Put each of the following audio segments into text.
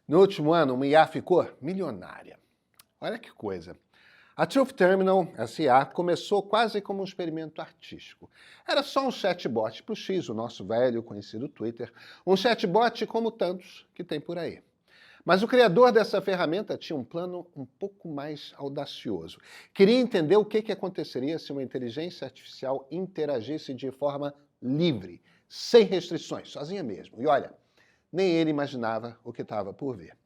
No último ano, uma IA ficou milionária. Olha que coisa. A Truth Terminal, essa IA, começou quase como um experimento artístico. Era só um chatbot para o X, o nosso velho conhecido Twitter, um chatbot como tantos que tem por aí. Mas o criador dessa ferramenta tinha um plano um pouco mais audacioso. Queria entender o que aconteceria se uma inteligência artificial interagisse de forma livre, sem restrições, sozinha mesmo. E olha, nem ele imaginava o que estava por vir.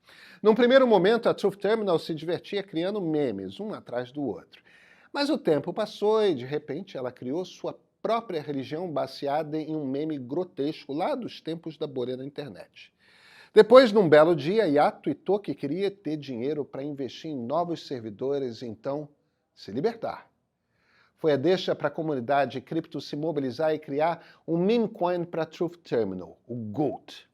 Num primeiro momento, a Truth Terminal se divertia criando memes, um atrás do outro. Mas o tempo passou e, de repente, ela criou sua própria religião baseada em um meme grotesco lá dos tempos da bolha da internet. Depois, num belo dia, a IA tweetou que queria ter dinheiro para investir em novos servidores e então se libertar. Foi a deixa para a comunidade cripto se mobilizar e criar um meme coin para a Truth Terminal, o GOAT.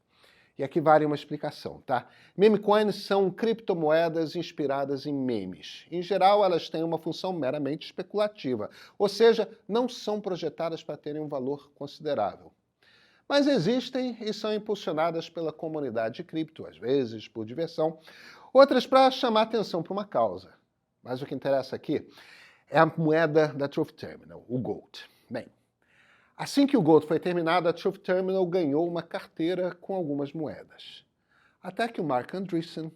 E aqui vale uma explicação, tá? Meme coins são criptomoedas inspiradas em memes. Em geral, elas têm uma função meramente especulativa, ou seja, não são projetadas para terem um valor considerável. Mas existem e são impulsionadas pela comunidade cripto, às vezes por diversão, outras para chamar atenção para uma causa. Mas o que interessa aqui é a moeda da Truth Terminal, o GOAT. Bem, assim que o GOAT foi terminado, a Truth Terminal ganhou uma carteira com algumas moedas. Até que o Marc Andreessen,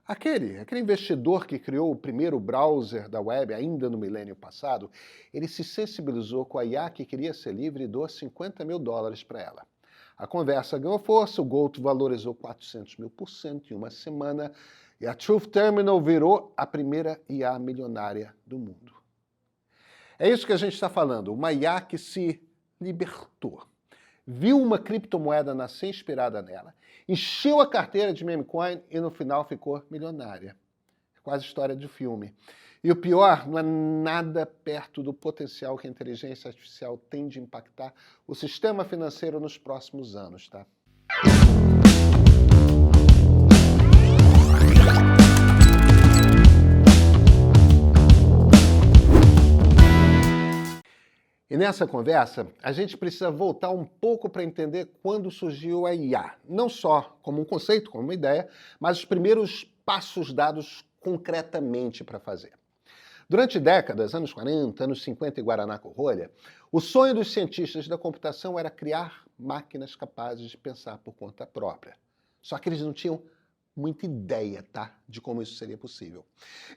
aquele investidor que criou o primeiro browser da web ainda no milênio passado, ele se sensibilizou com a IA que queria ser livre e doou $50 mil para ela. A conversa ganhou força, o GOAT valorizou 400.000% em uma semana e a Truth Terminal virou a primeira IA milionária do mundo. É isso que a gente está falando, uma IA que se libertou. Viu uma criptomoeda nascer inspirada nela, encheu a carteira de meme coin e no final ficou milionária. É quase história de filme. E o pior, não é nada perto do potencial que a inteligência artificial tem de impactar o sistema financeiro nos próximos anos, tá? E nessa conversa, a gente precisa voltar um pouco para entender quando surgiu a IA. Não só como um conceito, como uma ideia, mas os primeiros passos dados concretamente para fazer. Durante décadas, anos 40, anos 50 e Guaraná com rolha, o sonho dos cientistas da computação era criar máquinas capazes de pensar por conta própria. Só que eles não tinham muita ideia, tá, de como isso seria possível.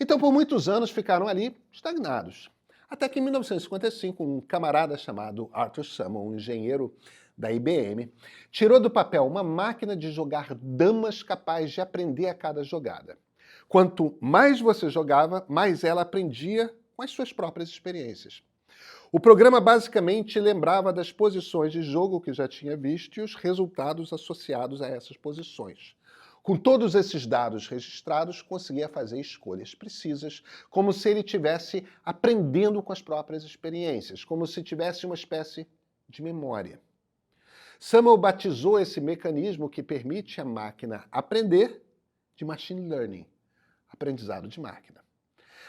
Então, por muitos anos, ficaram ali estagnados. Até que em 1955, um camarada chamado Arthur Samon, um engenheiro da IBM, tirou do papel uma máquina de jogar damas capaz de aprender a cada jogada. Quanto mais você jogava, mais ela aprendia com as suas próprias experiências. O programa basicamente lembrava das posições de jogo que já tinha visto e os resultados associados a essas posições. Com todos esses dados registrados, conseguia fazer escolhas precisas, como se ele estivesse aprendendo com as próprias experiências, como se tivesse uma espécie de memória. Samon batizou esse mecanismo que permite à máquina aprender de machine learning, aprendizado de máquina.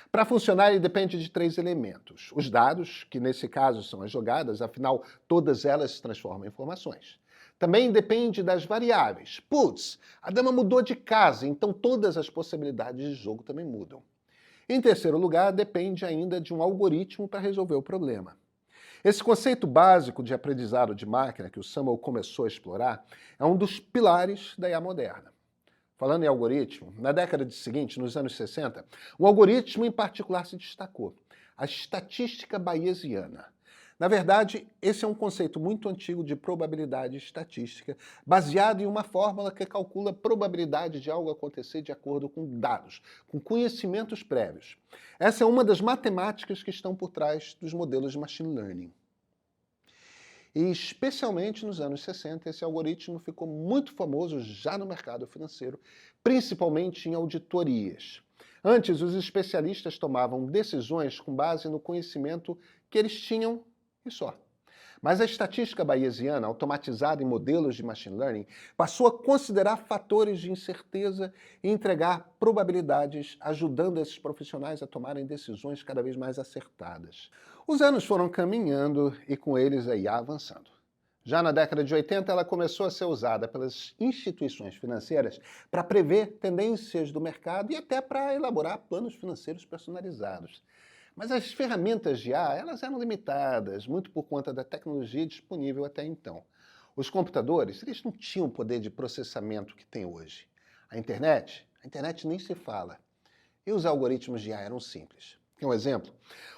Para funcionar, ele depende de 3 elementos. Os dados, que nesse caso são as jogadas, afinal, todas elas se transformam em informações. Também depende das variáveis. Putz, a dama mudou de casa, então todas as possibilidades de jogo também mudam. Em terceiro lugar, depende ainda de um algoritmo para resolver o problema. Esse conceito básico de aprendizado de máquina que o Samon começou a explorar é um dos pilares da IA moderna. Falando em algoritmo, na década seguinte, nos anos 60, um algoritmo em particular se destacou, a estatística bayesiana. Na verdade, esse é um conceito muito antigo de probabilidade estatística, baseado em uma fórmula que calcula a probabilidade de algo acontecer de acordo com dados, com conhecimentos prévios. Essa é uma das matemáticas que estão por trás dos modelos de machine learning. E especialmente nos anos 60, esse algoritmo ficou muito famoso já no mercado financeiro, principalmente em auditorias. Antes, os especialistas tomavam decisões com base no conhecimento que eles tinham e só. Mas a estatística bayesiana, automatizada em modelos de machine learning, passou a considerar fatores de incerteza e entregar probabilidades, ajudando esses profissionais a tomarem decisões cada vez mais acertadas. Os anos foram caminhando e com eles a IA avançando. Já na década de 80, ela começou a ser usada pelas instituições financeiras para prever tendências do mercado e até para elaborar planos financeiros personalizados. Mas as ferramentas de IA, elas eram limitadas, muito por conta da tecnologia disponível até então. Os computadores, eles não tinham o poder de processamento que tem hoje. A internet nem se fala. E os algoritmos de IA eram simples. Quer um exemplo?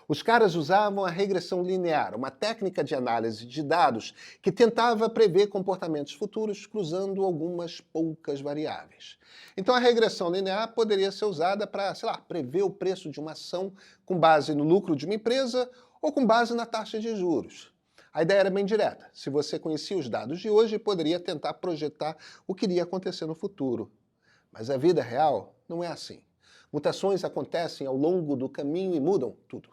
Os caras usavam a regressão linear, uma técnica de análise de dados que tentava prever comportamentos futuros cruzando algumas poucas variáveis. Então a regressão linear poderia ser usada para, sei lá, prever o preço de uma ação com base no lucro de uma empresa ou com base na taxa de juros. A ideia era bem direta. Se você conhecia os dados de hoje, poderia tentar projetar o que iria acontecer no futuro. Mas a vida real não é assim. Mutações acontecem ao longo do caminho e mudam tudo.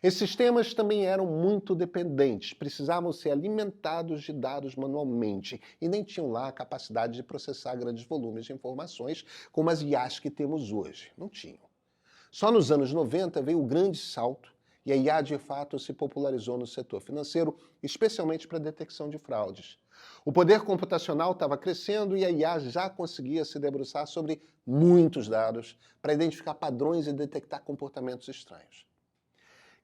Esses sistemas também eram muito dependentes, precisavam ser alimentados de dados manualmente e nem tinham lá a capacidade de processar grandes volumes de informações como as IAs que temos hoje. Não tinham. Só nos anos 90 veio o grande salto e a IA de fato se popularizou no setor financeiro, especialmente para a detecção de fraudes. O poder computacional estava crescendo e a IA já conseguia se debruçar sobre muitos dados para identificar padrões e detectar comportamentos estranhos.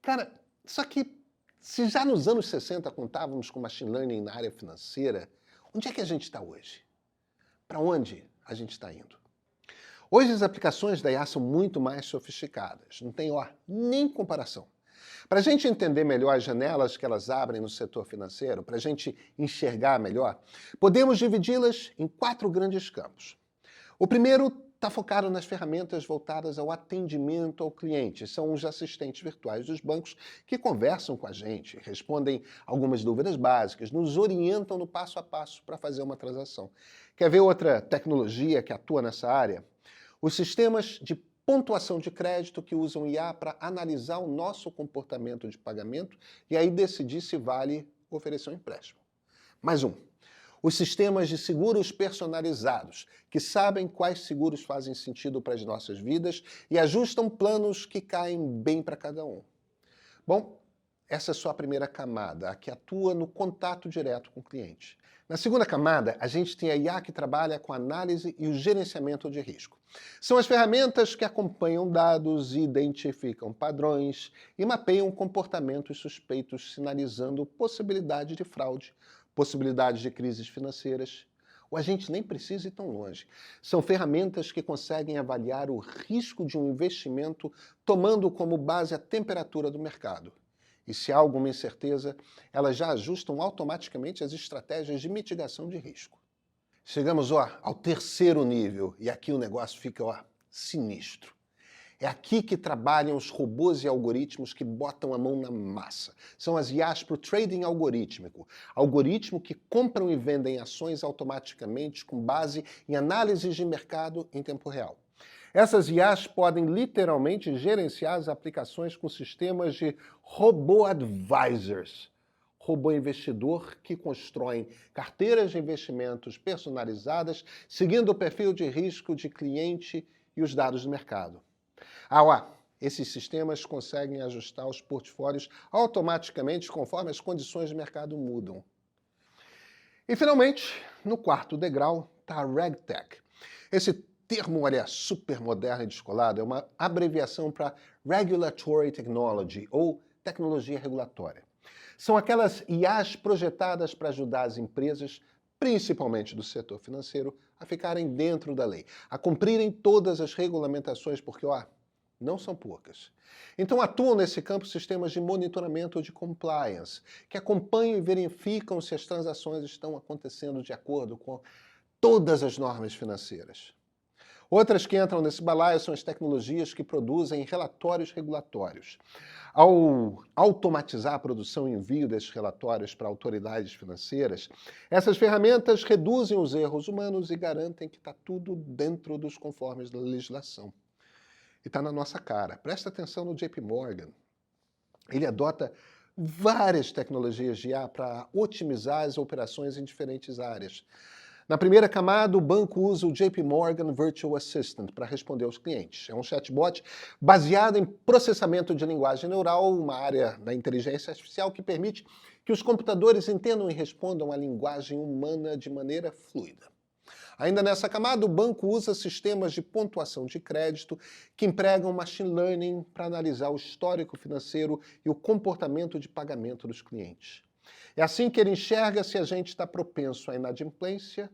Cara, só que se já nos anos 60 contávamos com machine learning na área financeira, onde é que a gente está hoje? Para onde a gente está indo? Hoje as aplicações da IA são muito mais sofisticadas, não tem nem comparação. Para a gente entender melhor as janelas que elas abrem no setor financeiro, para a gente enxergar melhor, podemos dividi-las em 4 grandes campos. O primeiro está focado nas ferramentas voltadas ao atendimento ao cliente. São os assistentes virtuais dos bancos que conversam com a gente, respondem algumas dúvidas básicas, nos orientam no passo a passo para fazer uma transação. Quer ver outra tecnologia que atua nessa área? Os sistemas de pontuação de crédito que usam IA para analisar o nosso comportamento de pagamento e aí decidir se vale oferecer um empréstimo. Mais um. Os sistemas de seguros personalizados, que sabem quais seguros fazem sentido para as nossas vidas e ajustam planos que caem bem para cada um. Bom, essa é só a primeira camada, a que atua no contato direto com o cliente. Na segunda camada, a gente tem a IA que trabalha com a análise e o gerenciamento de risco. São as ferramentas que acompanham dados, identificam padrões e mapeiam comportamentos suspeitos, sinalizando possibilidade de fraude, possibilidades de crises financeiras. Ou a gente nem precisa ir tão longe. São ferramentas que conseguem avaliar o risco de um investimento tomando como base a temperatura do mercado. E se há alguma incerteza, elas já ajustam automaticamente as estratégias de mitigação de risco. Chegamos ao terceiro nível, e aqui o negócio fica sinistro. É aqui que trabalham os robôs e algoritmos que botam a mão na massa. São as IAs para o trading algorítmico. Algoritmo que compram e vendem ações automaticamente com base em análises de mercado em tempo real. Essas IAs podem literalmente gerenciar as aplicações com sistemas de robô-advisors, robô investidor que constroem carteiras de investimentos personalizadas seguindo o perfil de risco de cliente e os dados do mercado. Esses sistemas conseguem ajustar os portfólios automaticamente conforme as condições de mercado mudam. E, finalmente, no quarto degrau está a RegTech. Esse termo, super moderno e descolado, é uma abreviação para Regulatory Technology, ou tecnologia regulatória. São aquelas IAs projetadas para ajudar as empresas, principalmente do setor financeiro, a ficarem dentro da lei, a cumprirem todas as regulamentações, porque, não são poucas. Então atuam nesse campo sistemas de monitoramento de compliance, que acompanham e verificam se as transações estão acontecendo de acordo com todas as normas financeiras. Outras que entram nesse balaio são as tecnologias que produzem relatórios regulatórios. Ao automatizar a produção e envio desses relatórios para autoridades financeiras, essas ferramentas reduzem os erros humanos e garantem que está tudo dentro dos conformes da legislação. E está na nossa cara. Presta atenção no JP Morgan. Ele adota várias tecnologias de IA para otimizar as operações em diferentes áreas. Na primeira camada, o banco usa o JP Morgan Virtual Assistant para responder aos clientes. É um chatbot baseado em processamento de linguagem neural, uma área da inteligência artificial que permite que os computadores entendam e respondam à linguagem humana de maneira fluida. Ainda nessa camada, o banco usa sistemas de pontuação de crédito que empregam machine learning para analisar o histórico financeiro e o comportamento de pagamento dos clientes. É assim que ele enxerga se a gente está propenso à inadimplência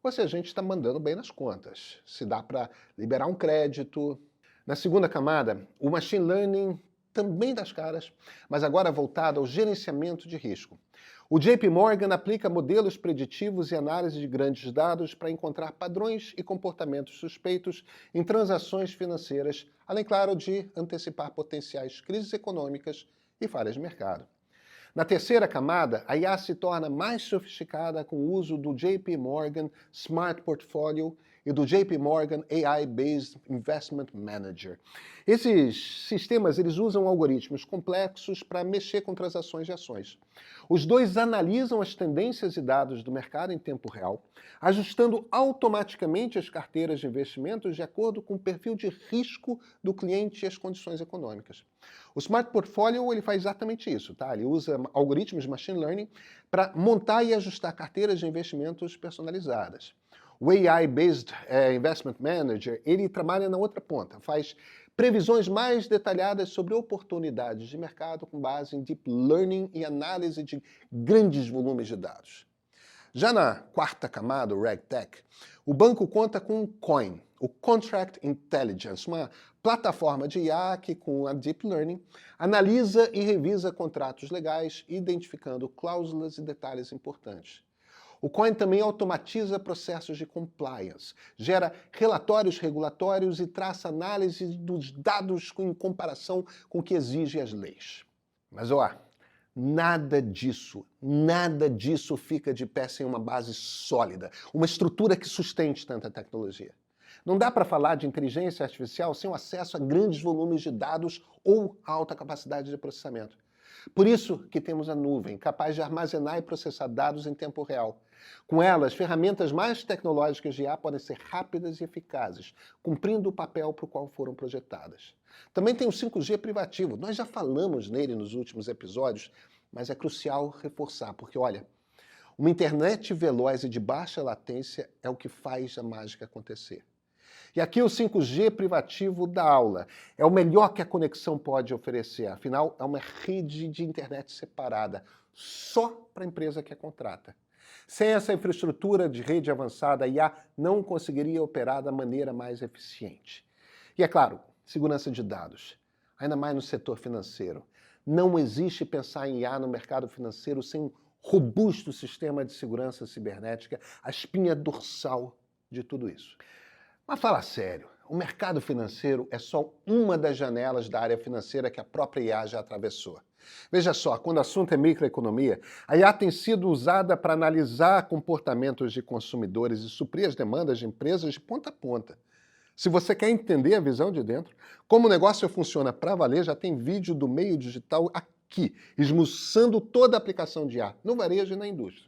ou se a gente está mandando bem nas contas, se dá para liberar um crédito. Na segunda camada, o machine learning também das caras, mas agora voltado ao gerenciamento de risco. O JP Morgan aplica modelos preditivos e análise de grandes dados para encontrar padrões e comportamentos suspeitos em transações financeiras, além, claro, de antecipar potenciais crises econômicas e falhas de mercado. Na terceira camada, a IA se torna mais sofisticada com o uso do JP Morgan Smart Portfolio e do JP Morgan AI-Based Investment Manager. Esses sistemas eles usam algoritmos complexos para mexer com transações de ações. Os dois analisam as tendências e dados do mercado em tempo real, ajustando automaticamente as carteiras de investimentos de acordo com o perfil de risco do cliente e as condições econômicas. O Smart Portfolio ele faz exatamente isso, tá? Ele usa algoritmos de machine learning para montar e ajustar carteiras de investimentos personalizadas. O AI-Based Investment Manager, ele trabalha na outra ponta, faz previsões mais detalhadas sobre oportunidades de mercado com base em deep learning e análise de grandes volumes de dados. Já na quarta camada, o RegTech, o banco conta com um COIN, o Contract Intelligence, uma plataforma de IA que, com a Deep Learning, analisa e revisa contratos legais, identificando cláusulas e detalhes importantes. O COIN também automatiza processos de compliance, gera relatórios regulatórios e traça análise dos dados em comparação com o que exigem as leis. Mas, nada disso fica de pé sem uma base sólida, uma estrutura que sustente tanta tecnologia. Não dá para falar de inteligência artificial sem o acesso a grandes volumes de dados ou alta capacidade de processamento. Por isso que temos a nuvem, capaz de armazenar e processar dados em tempo real. Com elas, ferramentas mais tecnológicas de IA podem ser rápidas e eficazes, cumprindo o papel para o qual foram projetadas. Também tem o 5G privativo. Nós já falamos nele nos últimos episódios, mas é crucial reforçar, porque, olha, uma internet veloz e de baixa latência é o que faz a mágica acontecer. E aqui o 5G privativo dá aula. É o melhor que a conexão pode oferecer. Afinal, é uma rede de internet separada, só para a empresa que a contrata. Sem essa infraestrutura de rede avançada, a IA não conseguiria operar da maneira mais eficiente. E é claro, segurança de dados, ainda mais no setor financeiro. Não existe pensar em IA no mercado financeiro sem um robusto sistema de segurança cibernética, a espinha dorsal de tudo isso. Mas fala sério, o mercado financeiro é só uma das janelas da área financeira que a própria IA já atravessou. Veja só, quando o assunto é microeconomia, a IA tem sido usada para analisar comportamentos de consumidores e suprir as demandas de empresas de ponta a ponta. Se você quer entender a visão de dentro, como o negócio funciona para valer, já tem vídeo do meio digital aqui, esmiuçando toda a aplicação de IA, no varejo e na indústria.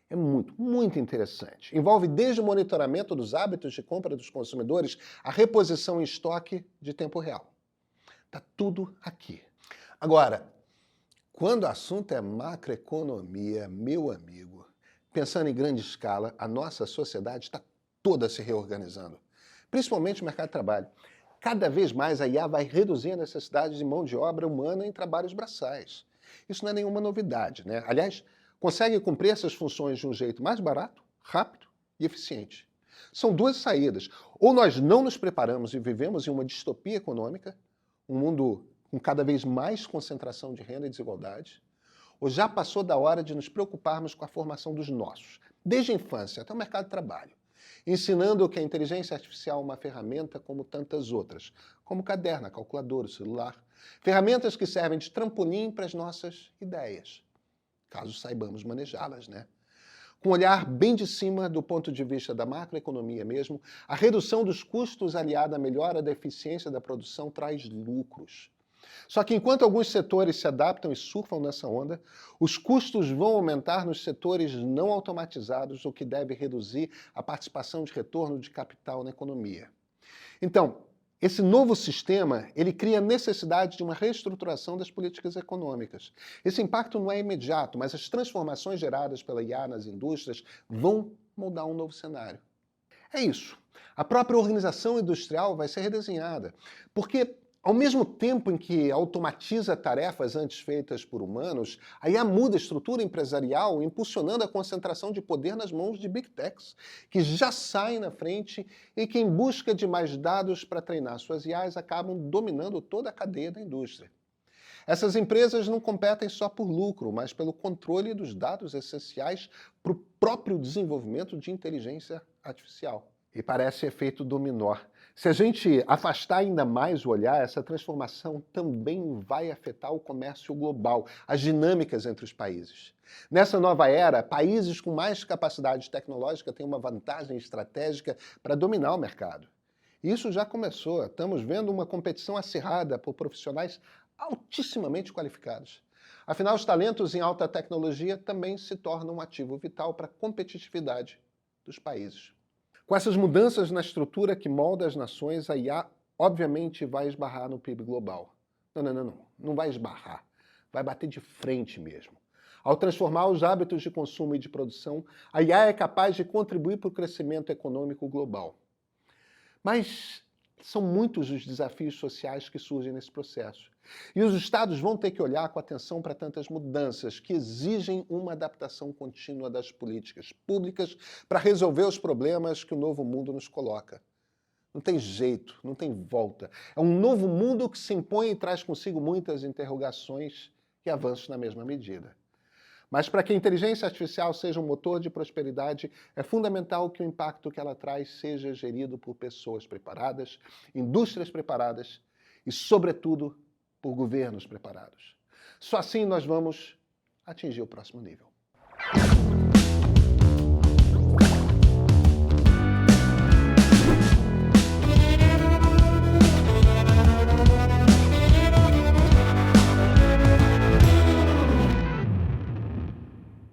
É muito interessante. Envolve desde o monitoramento dos hábitos de compra dos consumidores, a reposição em estoque de tempo real. Está tudo aqui. Agora, quando o assunto é macroeconomia, meu amigo, pensando em grande escala, a nossa sociedade está toda se reorganizando, principalmente o mercado de trabalho. Cada vez mais a IA vai reduzir a necessidade de mão de obra humana em trabalhos braçais. Isso não é nenhuma novidade, né? Aliás, consegue cumprir essas funções de um jeito mais barato, rápido e eficiente. São duas saídas. Ou nós não nos preparamos e vivemos em uma distopia econômica, um mundo com cada vez mais concentração de renda e desigualdade, ou já passou da hora de nos preocuparmos com a formação dos nossos, desde a infância até o mercado de trabalho, ensinando que a inteligência artificial é uma ferramenta como tantas outras, como o caderno, a calculadora, o celular, ferramentas que servem de trampolim para as nossas ideias, caso saibamos manejá-las, né? Com um olhar bem de cima do ponto de vista da macroeconomia mesmo, a redução dos custos aliada à melhora da eficiência da produção traz lucros. Só que enquanto alguns setores se adaptam e surfam nessa onda, os custos vão aumentar nos setores não automatizados, o que deve reduzir a participação de retorno de capital na economia. Então, esse novo sistema, ele cria a necessidade de uma reestruturação das políticas econômicas. Esse impacto não é imediato, mas as transformações geradas pela IA nas indústrias vão moldar um novo cenário. É isso. A própria organização industrial vai ser redesenhada, porque ao mesmo tempo em que automatiza tarefas antes feitas por humanos, a IA muda a estrutura empresarial, impulsionando a concentração de poder nas mãos de Big Techs, que já saem na frente e que, em busca de mais dados para treinar suas IAs, acabam dominando toda a cadeia da indústria. Essas empresas não competem só por lucro, mas pelo controle dos dados essenciais para o próprio desenvolvimento de inteligência artificial. E parece efeito dominó. Se a gente afastar ainda mais o olhar, essa transformação também vai afetar o comércio global, as dinâmicas entre os países. Nessa nova era, países com mais capacidade tecnológica têm uma vantagem estratégica para dominar o mercado. Isso já começou. Estamos vendo uma competição acirrada por profissionais altissimamente qualificados. Afinal, os talentos em alta tecnologia também se tornam um ativo vital para a competitividade dos países. Com essas mudanças na estrutura que molda as nações, a IA obviamente vai esbarrar no PIB global. Não vai esbarrar. Vai bater de frente mesmo. Ao transformar os hábitos de consumo e de produção, a IA é capaz de contribuir para o crescimento econômico global. Mas são muitos os desafios sociais que surgem nesse processo. E os Estados vão ter que olhar com atenção para tantas mudanças que exigem uma adaptação contínua das políticas públicas para resolver os problemas que o novo mundo nos coloca. Não tem jeito, não tem volta. É um novo mundo que se impõe e traz consigo muitas interrogações e avanços na mesma medida. Mas para que a inteligência artificial seja um motor de prosperidade, é fundamental que o impacto que ela traz seja gerido por pessoas preparadas, indústrias preparadas e, sobretudo, por governos preparados. Só assim nós vamos atingir o próximo nível.